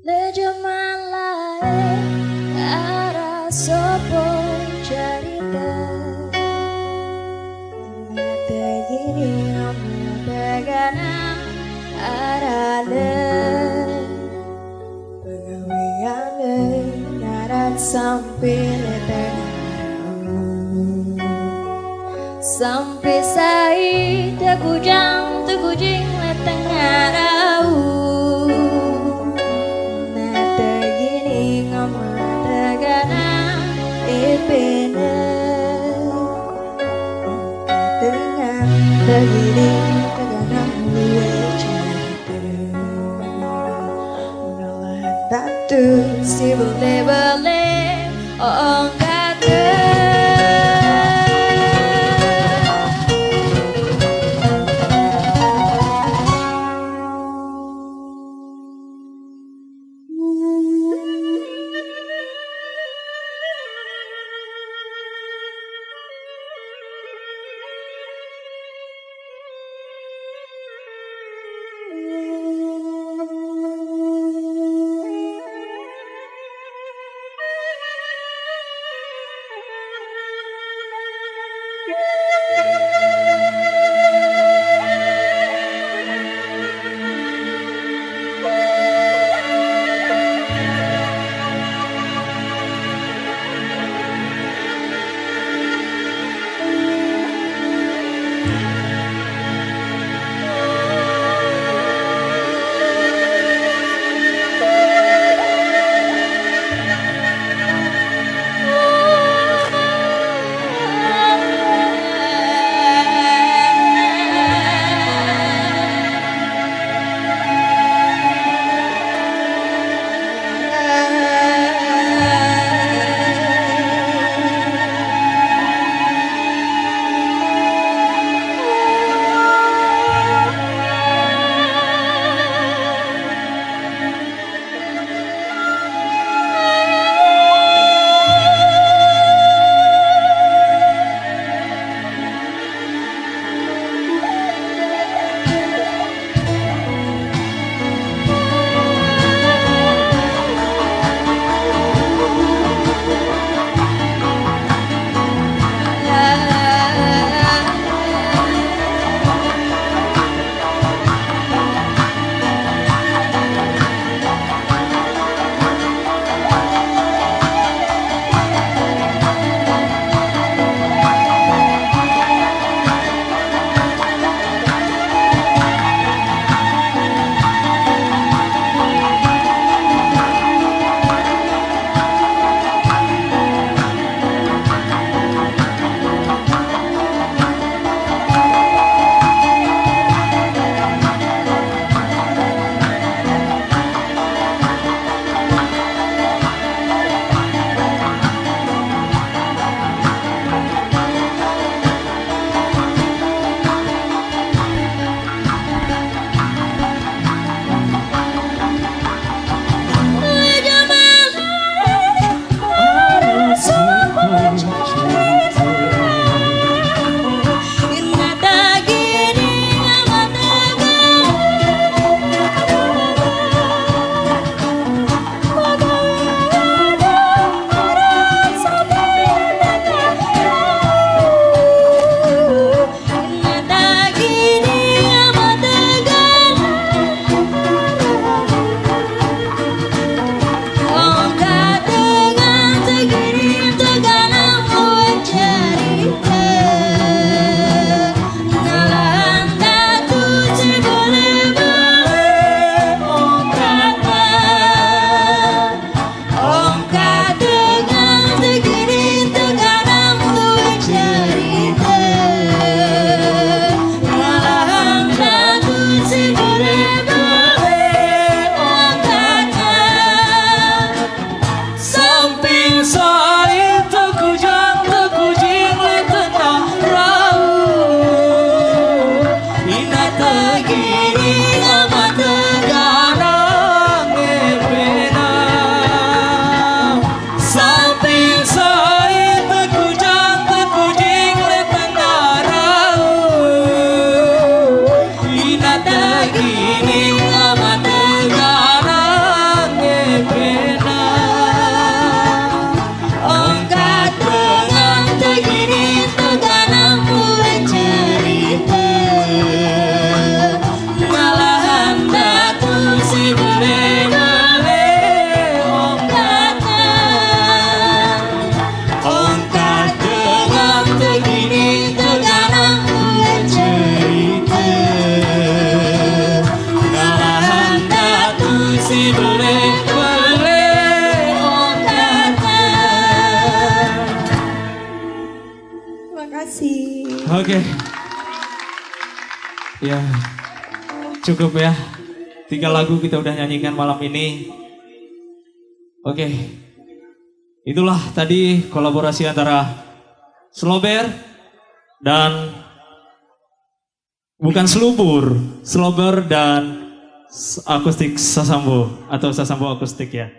Lejaman lae arah sopo cerita ngate gini ngomong arah le pengawiane darat sampai sampai sai tegujang tegujing leteng ngarau nate gini ngomong ipene dengan begini dengan luwe cerita menolak tatu si bele oh gini amat teganang ngepena samping saya tekujang tekujing lepengarau inata gini amat teganang ngepena ongkat dengan tegini teganang mulai cerita malahan datu si bele-bele ongkat dengan tegini teganang mulai cerita malahan datu si bele-bele Terima kasih. Oke. Ya, cukup ya. 3 lagu kita udah nyanyikan malam ini. Oke. Itulah tadi kolaborasi antara Slober dan bukan Selubur, Slober dan akustik Sasambo atau Sasambo akustik ya.